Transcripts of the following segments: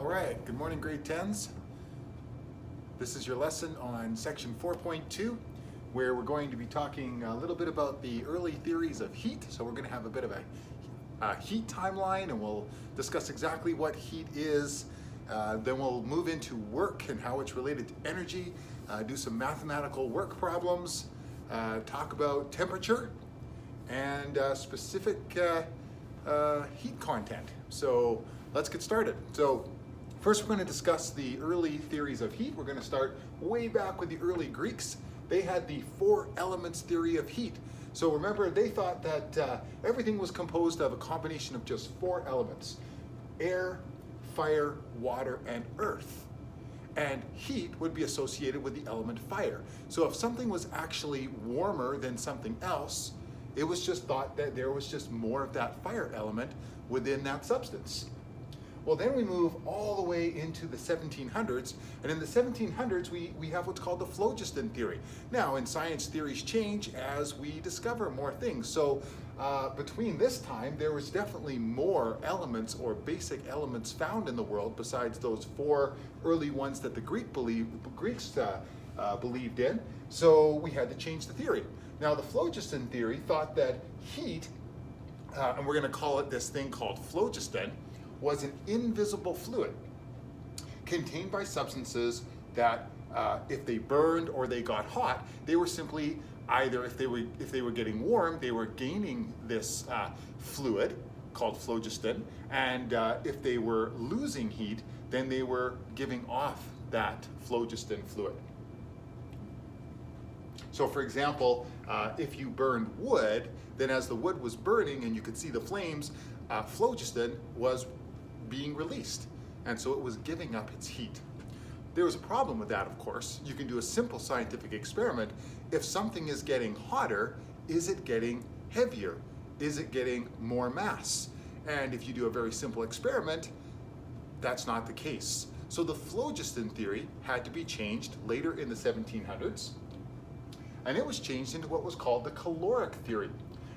All right, good morning grade 10s. This is your lesson on section 4.2 where we're going to be talking a little bit about the early theories of heat. So we're going to have a bit of a heat timeline and we'll discuss exactly what heat is. Then we'll move into work and how it's related to energy, do some mathematical work problems, talk about temperature and specific heat content. So let's get started. So first we're going to discuss the early theories of heat. We're going to start way back with the early Greeks. They had the four elements theory of heat. So remember, they thought that everything was composed of a combination of just four elements: air, fire, water, and earth. And heat would be associated with the element fire. So if something was actually warmer than something else, it was just thought that there was just more of that fire element within that substance. Well, then we move all the way into the 1700s, and in the 1700s we have what's called the phlogiston theory. Now, in science, theories change as we discover more things. So between this time, there was definitely more elements or basic elements found in the world besides those four early ones that the Greeks believed in. So we had to change the theory. Now, the phlogiston theory thought that heat, and we're going to call it this thing called phlogiston, was an invisible fluid contained by substances that if they burned or they got hot, they were simply either, if they were getting warm, they were gaining this fluid called phlogiston, and if they were losing heat, then they were giving off that phlogiston fluid. So for example, if you burned wood, then as the wood was burning and you could see the flames, phlogiston was being released, and so it was giving up its heat. There was a problem with that, of course. You can do a simple scientific experiment. If something is getting hotter, is it getting heavier? Is it getting more mass? And if you do a very simple experiment, that's not the case. So the phlogiston theory had to be changed later in the 1700s, and it was changed into what was called the caloric theory.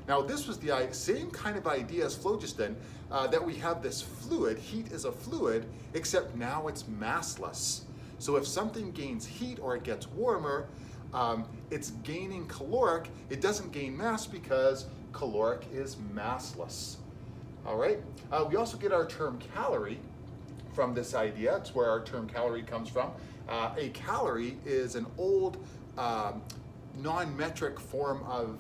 Now, this was the same kind of idea as phlogiston, that we have this fluid, heat is a fluid, except now it's massless. So if something gains heat or it gets warmer, it's gaining caloric. It doesn't gain mass because caloric is massless. All right. We also get our term calorie from this idea. It's where our term calorie comes from. A calorie is an old non-metric form of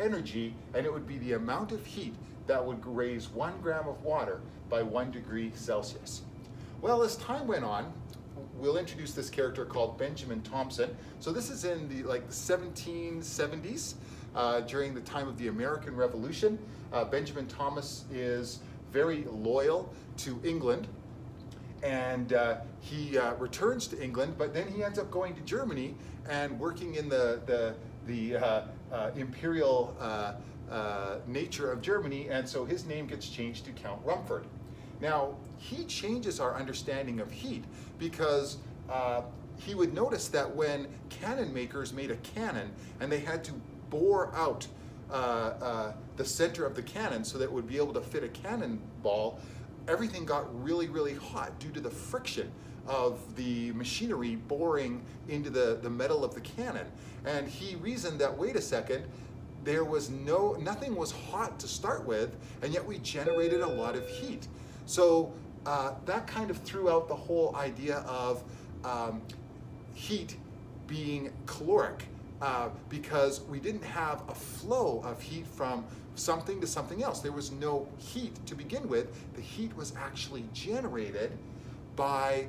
energy, and it would be the amount of heat that would raise 1 gram of water by 1 degree Celsius. Well, as time went on, we'll introduce this character called Benjamin Thompson. So this is in the 1770s, during the time of the American Revolution. Benjamin Thomas is very loyal to England, and he returns to England, but then he ends up going to Germany and working in the imperial nature of Germany, and so his name gets changed to Count Rumford. Now, he changes our understanding of heat because he would notice that when cannon makers made a cannon and they had to bore out the center of the cannon so that it would be able to fit a cannonball, everything got really, really hot due to the friction of the machinery boring into the metal of the cannon. And he reasoned that, wait a second, there was nothing was hot to start with, and yet we generated a lot of heat. So that kind of threw out the whole idea of heat being caloric, because we didn't have a flow of heat from something to something else. There was no heat to begin with. The heat was actually generated by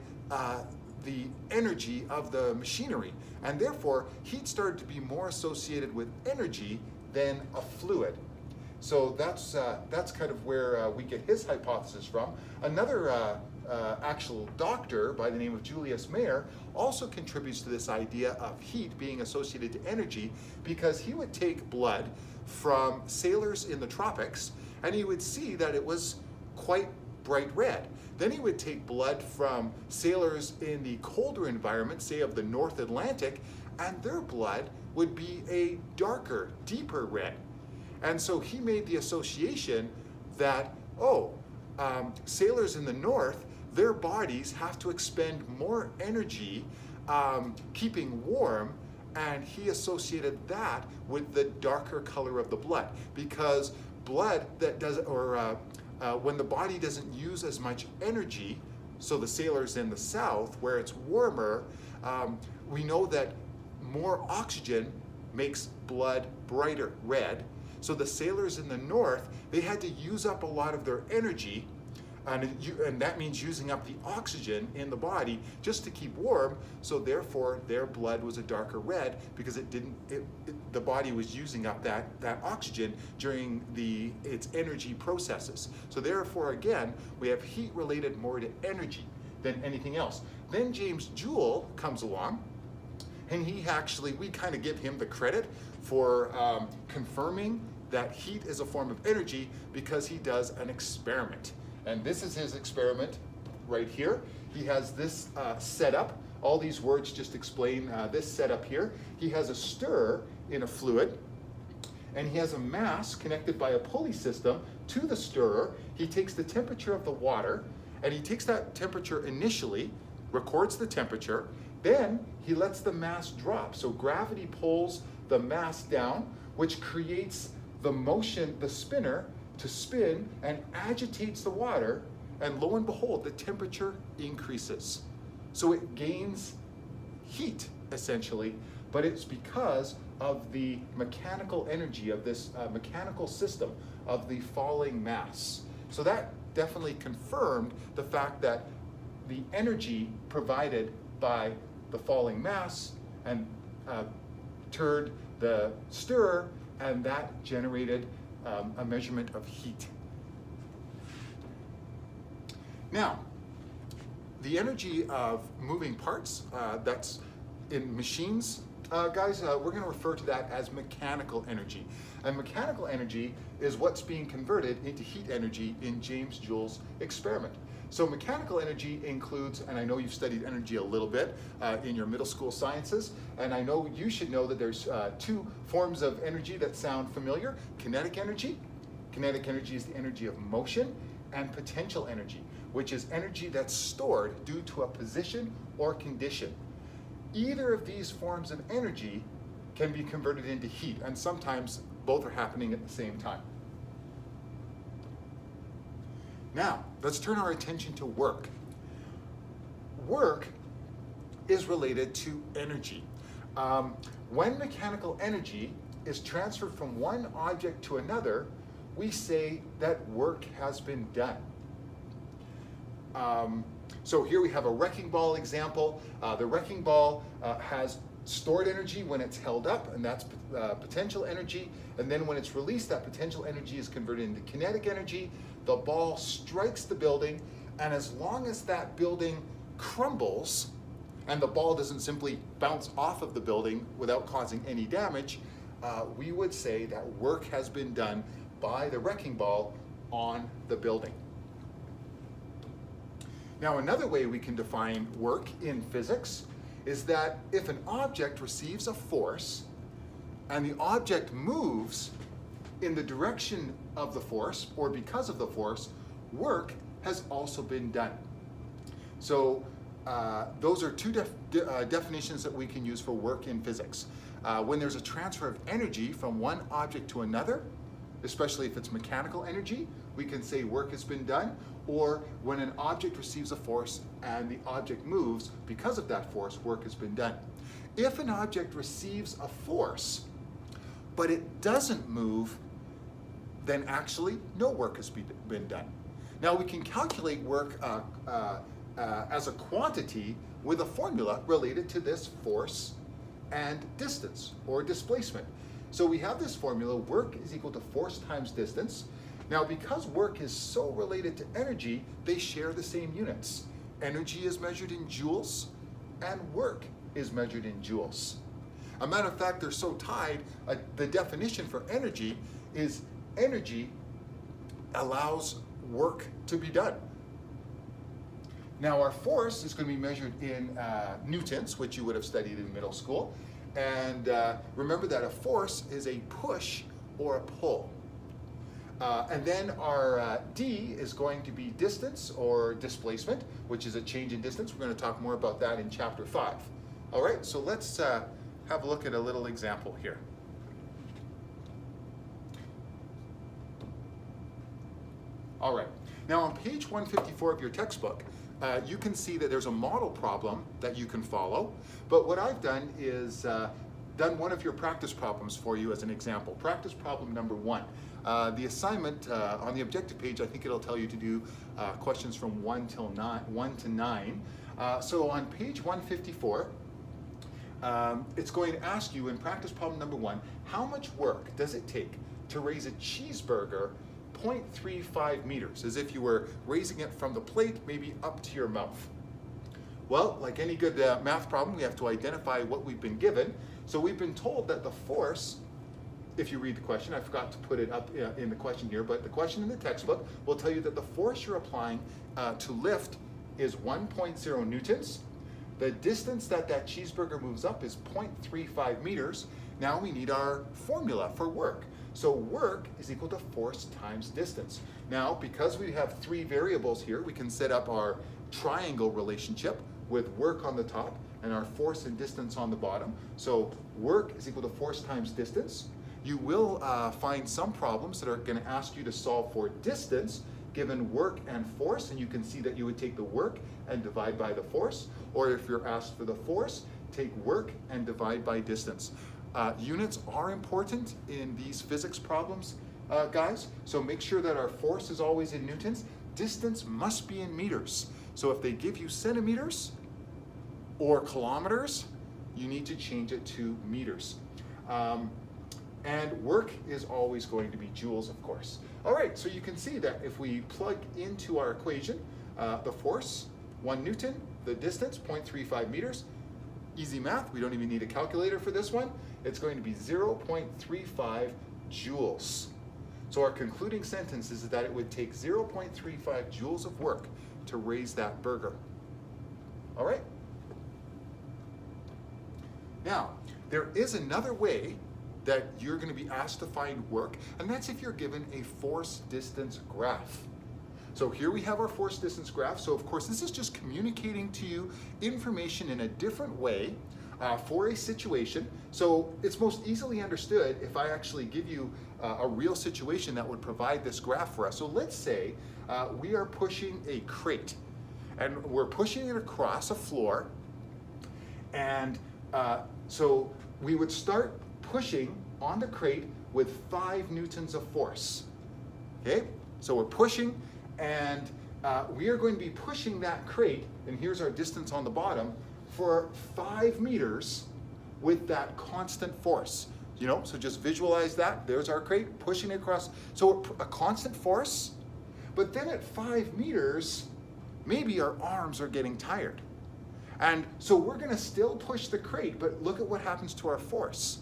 the energy of the machinery, and therefore heat started to be more associated with energy than a fluid. So that's kind of where we get his hypothesis from. Another actual doctor by the name of Julius Mayer also contributes to this idea of heat being associated to energy, because he would take blood from sailors in the tropics and he would see that it was quite bright red. Then he would take blood from sailors in the colder environment, say of the North Atlantic, and their blood would be a darker, deeper red. And so he made the association that, sailors in the North their bodies have to expend more energy keeping warm, and he associated that with the darker color of the blood, because blood that does, or when the body doesn't use as much energy, so the sailors in the south where it's warmer, we know that more oxygen makes blood brighter red. So the sailors in the north, they had to use up a lot of their energy, and that means using up the oxygen in the body just to keep warm. So therefore, their blood was a darker red, because the body was using up that oxygen during its energy processes. So therefore, again, we have heat related more to energy than anything else. Then James Joule comes along, and we kind of give him the credit for confirming that heat is a form of energy, because he does an experiment. And this is his experiment right here. He has this setup. All these words just explain this setup here. He has a stirrer in a fluid, and he has a mass connected by a pulley system to the stirrer. He takes the temperature of the water, and he takes that temperature initially, records the temperature, then he lets the mass drop. So gravity pulls the mass down, which creates the motion, the spinner, to spin and agitates the water, and lo and behold, the temperature increases. So it gains heat, essentially, but it's because of the mechanical energy of this mechanical system of the falling mass. So that definitely confirmed the fact that the energy provided by the falling mass and turned the stirrer, and that generated a measurement of heat. Now, the energy of moving parts, that's in machines, guys, we're going to refer to that as mechanical energy. And mechanical energy is what's being converted into heat energy in James Joule's experiment. So mechanical energy includes, and I know you've studied energy a little bit in your middle school sciences, and I know you should know that there's two forms of energy that sound familiar: kinetic energy. Kinetic energy is the energy of motion, and potential energy, which is energy that's stored due to a position or condition. Either of these forms of energy can be converted into heat, and sometimes both are happening at the same time. Now, let's turn our attention to work. Work is related to energy. When mechanical energy is transferred from one object to another, we say that work has been done. So here we have a wrecking ball example. The wrecking ball has stored energy when it's held up, and that's potential energy. And then when it's released, that potential energy is converted into kinetic energy. The ball strikes the building, and as long as that building crumbles, and the ball doesn't simply bounce off of the building without causing any damage, we would say that work has been done by the wrecking ball on the building. Now, another way we can define work in physics is that if an object receives a force and the object moves in the direction of the force or because of the force, work has also been done. So those are two definitions that we can use for work in physics. When there's a transfer of energy from one object to another, especially if it's mechanical energy, we can say work has been done. Or when an object receives a force and the object moves because of that force, work has been done. If an object receives a force, but it doesn't move, then actually no work has been done. Now we can calculate work as a quantity with a formula related to this force and distance or displacement. So we have this formula: work is equal to force times distance. Now, because work is so related to energy, they share the same units. Energy is measured in joules, and work is measured in joules. A matter of fact, they're so tied, the definition for energy is energy allows work to be done. Now, our force is going to be measured in newtons, which you would have studied in middle school. And remember that a force is a push or a pull. And then our d is going to be distance or displacement, which is a change in distance. We're going to talk more about that in chapter 5. All right, so let's have a look at a little example here. All right, now on page 154 of your textbook, you can see that there's a model problem that you can follow, but what I've done is done one of your practice problems for you as an example. Practice problem number 1. The assignment on the objective page, I think it'll tell you to do questions from 1 to 9. So on page 154, it's going to ask you in practice problem number 1, how much work does it take to raise a cheeseburger 0.35 meters, as if you were raising it from the plate maybe up to your mouth? Well, like any good math problem, we have to identify what we've been given. So we've been told that the force, if you read the question, I forgot to put it up in the question here, but the question in the textbook will tell you that the force you're applying to lift is 1.0 newtons. The distance that cheeseburger moves up is 0.35 meters. Now we need our formula for work. So work is equal to force times distance. Now, because we have 3 variables here, we can set up our triangle relationship with work on the top and our force and distance on the bottom. So work is equal to force times distance. You will find some problems that are going to ask you to solve for distance given work and force, and you can see that you would take the work and divide by the force, or if you're asked for the force, take work and divide by distance. Units are important in these physics problems, guys, so make sure that our force is always in newtons. Distance must be in meters. So if they give you centimeters or kilometers, you need to change it to meters. And work is always going to be joules, of course. All right, so you can see that if we plug into our equation, the force, 1 Newton, the distance, 0.35 meters, easy math, we don't even need a calculator for this one, it's going to be 0.35 joules. So our concluding sentence is that it would take 0.35 joules of work to raise that burger. All right? Now, there is another way that you're going to be asked to find work, and that's if you're given a force-distance graph. So here we have our force-distance graph. So of course, this is just communicating to you information in a different way for a situation. So it's most easily understood if I actually give you a real situation that would provide this graph for us. So let's say we are pushing a crate, and we're pushing it across a floor, and so we would start pushing on the crate with 5 newtons of force. Okay, so we're pushing, and we are going to be pushing that crate, and here's our distance on the bottom, for 5 meters with that constant force. You know, so just visualize that. There's our crate, pushing it across. So a constant force, but then at 5 meters, maybe our arms are getting tired. And so we're gonna still push the crate, but look at what happens to our force.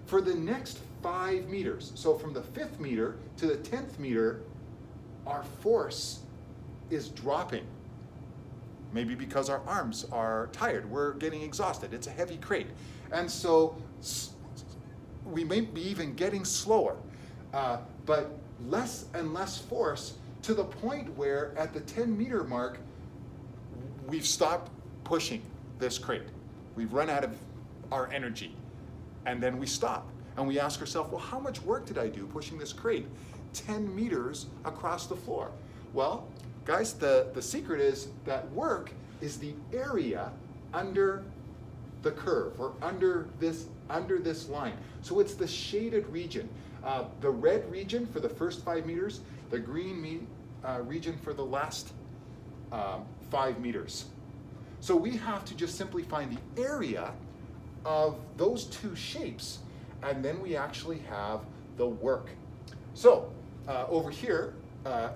For the next 5 meters, so from the 5th meter to the 10th meter, our force is dropping. Maybe because our arms are tired, we're getting exhausted, it's a heavy crate. And so we may be even getting slower, but less and less force to the point where at the 10-meter mark, we've stopped pushing this crate. We've run out of our energy. And then we stop and we ask ourselves, well, how much work did I do pushing this crate 10 meters across the floor? Well, guys, the secret is that work is the area under the curve, or under this line. So it's the shaded region. The red region for the first 5 meters, the green region for the last 5 meters. So we have to just simply find the area of those 2 shapes, and then we actually have the work. So over here,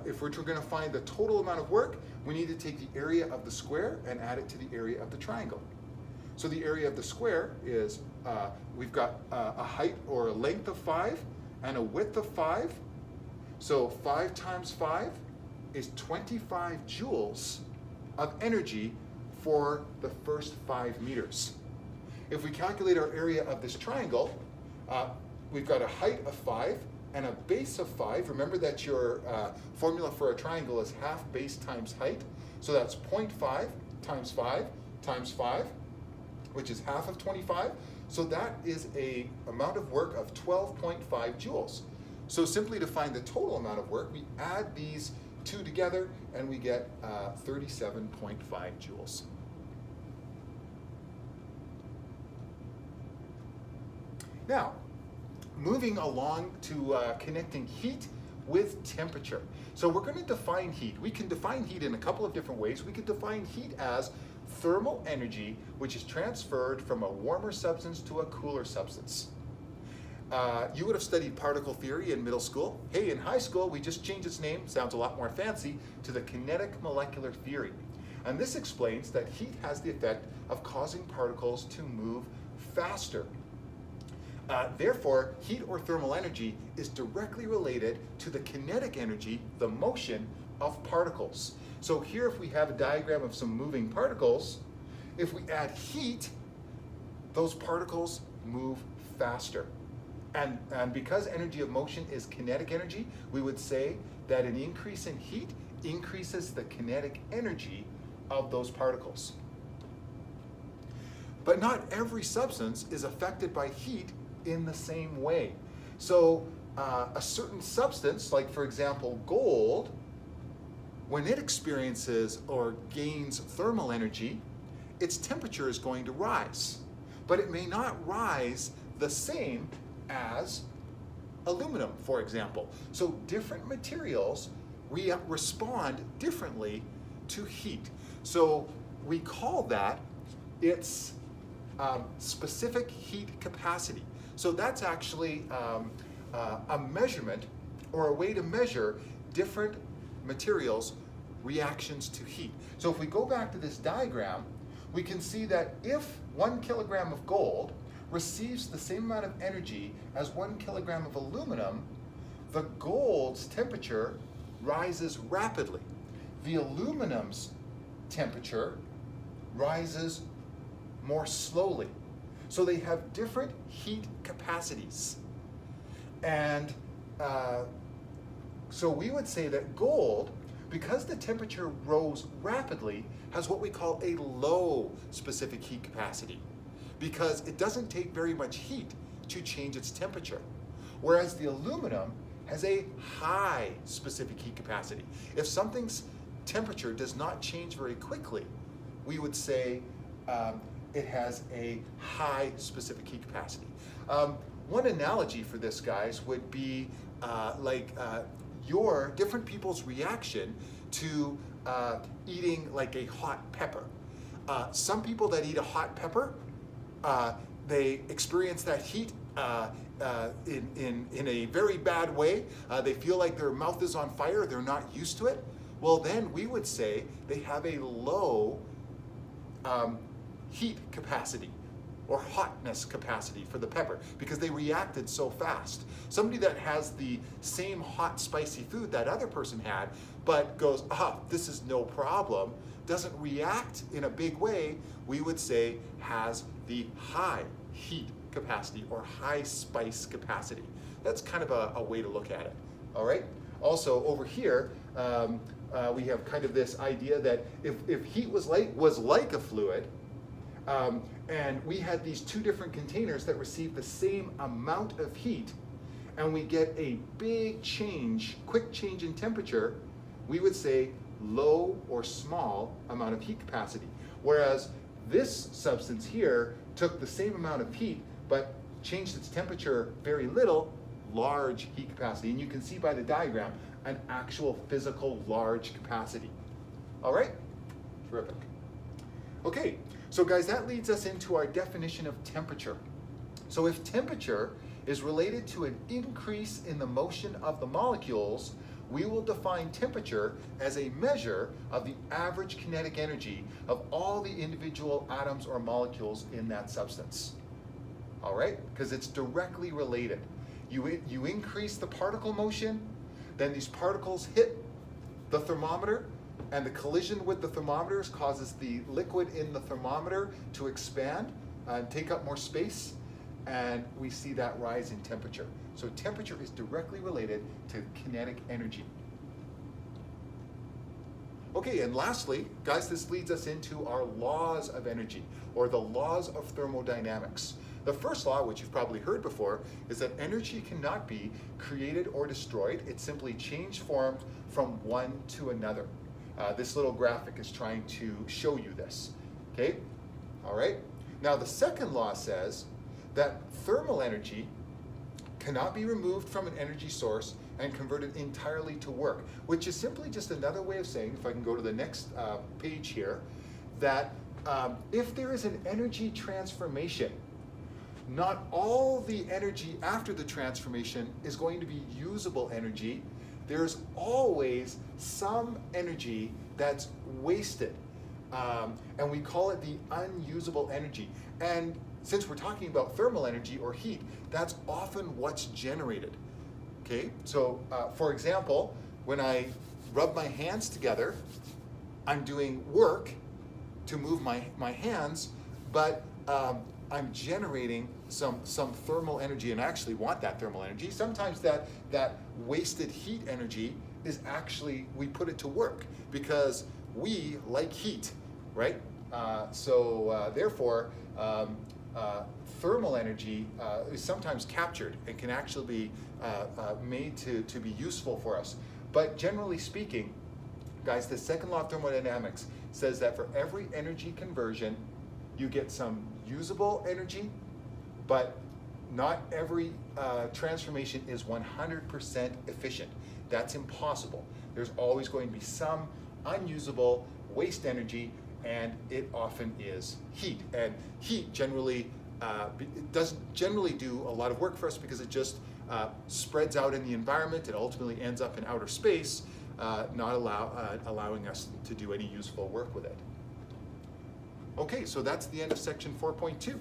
if we're going to find the total amount of work, we need to take the area of the square and add it to the area of the triangle. So the area of the square is, we've got a height or a length of 5 and a width of 5. So 5 times 5 is 25 joules of energy for the first 5 meters. If we calculate our area of this triangle, we've got a height of 5 and a base of 5. Remember that your formula for a triangle is half base times height. So that's 0.5 times 5 times 5, which is half of 25. So that is a amount of work of 12.5 joules. So simply to find the total amount of work, we add these two together and we get 37.5 joules. Now, moving along to connecting heat with temperature. So we're going to define heat. We can define heat in a couple of different ways. We could define heat as thermal energy, which is transferred from a warmer substance to a cooler substance. You would have studied particle theory in middle school. Hey, in high school, we just changed its name, sounds a lot more fancy, to the kinetic molecular theory. And this explains that heat has the effect of causing particles to move faster. Therefore, heat or thermal energy is directly related to the kinetic energy, the motion of particles. So here, if we have a diagram of some moving particles, if we add heat, those particles move faster. And because energy of motion is kinetic energy, we would say that an increase in heat increases the kinetic energy of those particles. But not every substance is affected by heat in the same way. So a certain substance, like for example gold, when it experiences or gains thermal energy, its temperature is going to rise. But it may not rise the same as aluminum, for example. So different materials respond differently to heat. So we call that its specific heat capacity. So that's actually a measurement or a way to measure different materials' reactions to heat. So if we go back to this diagram, we can see that if 1 kilogram of gold receives the same amount of energy as 1 kilogram of aluminum, the gold's temperature rises rapidly. The aluminum's temperature rises more slowly. So they have different heat capacities. And so we would say that gold, because the temperature rose rapidly, has what we call a low specific heat capacity, because it doesn't take very much heat to change its temperature. Whereas the aluminum has a high specific heat capacity. If something's temperature does not change very quickly, we would say it has a high specific heat capacity. One analogy for this, guys, would be your different people's reaction to eating like a hot pepper. Some people that eat a hot pepper, they experience that heat in a very bad way. They feel like their mouth is on fire, they're not used to it. Well, then we would say they have a low heat capacity or hotness capacity for the pepper because they reacted so fast. Somebody that has the same hot, spicy food that other person had, but goes, this is no problem, doesn't react in a big way, we would say has the high heat capacity or high spice capacity. That's kind of a way to look at it, all right? Also over here, we have kind of this idea that if heat was like a fluid, and we had these two different containers that receive the same amount of heat, and we get a big change, quick change in temperature, we would say low or small amount of heat capacity. Whereas this substance here took the same amount of heat, but changed its temperature very little, large heat capacity. And you can see by the diagram, an actual physical large capacity. All right? Terrific. Okay, so guys, that leads us into our definition of temperature. So if temperature is related to an increase in the motion of the molecules, we will define temperature as a measure of the average kinetic energy of all the individual atoms or molecules in that substance. All right? Because it's directly related. You increase the particle motion, then these particles hit the thermometer, and the collision with the thermometers causes the liquid in the thermometer to expand and take up more space. and we see that rise in temperature. So temperature is directly related to kinetic energy. Okay, and lastly, guys, this leads us into our laws of energy, or the laws of thermodynamics. The first law, which you've probably heard before, is that energy cannot be created or destroyed. It simply changes form from one to another. This little graphic is trying to show you this. Okay? All right? Now, the second law says that thermal energy cannot be removed from an energy source and converted entirely to work, which is simply just another way of saying, if I can go to the next page here, that if there is an energy transformation, not all the energy after the transformation is going to be usable energy. There's always some energy that's wasted, and we call it the unusable energy. And since we're talking about thermal energy or heat, that's often what's generated. Okay, so for example, when I rub my hands together, I'm doing work to move my hands, but I'm generating some thermal energy, and I actually want that thermal energy. Sometimes that wasted heat energy is actually, we put it to work because we like heat, right? Therefore, thermal energy is sometimes captured and can actually be made to be useful for us. But generally speaking, guys, the second law of thermodynamics says that for every energy conversion, you get some usable energy, but not every transformation is 100% efficient. That's impossible. There's always going to be some unusable waste energy, and it often is heat. And heat generally it doesn't generally do a lot of work for us because it just spreads out in the environment and ultimately ends up in outer space, not allowing us to do any useful work with it. Okay, so that's the end of section 4.2.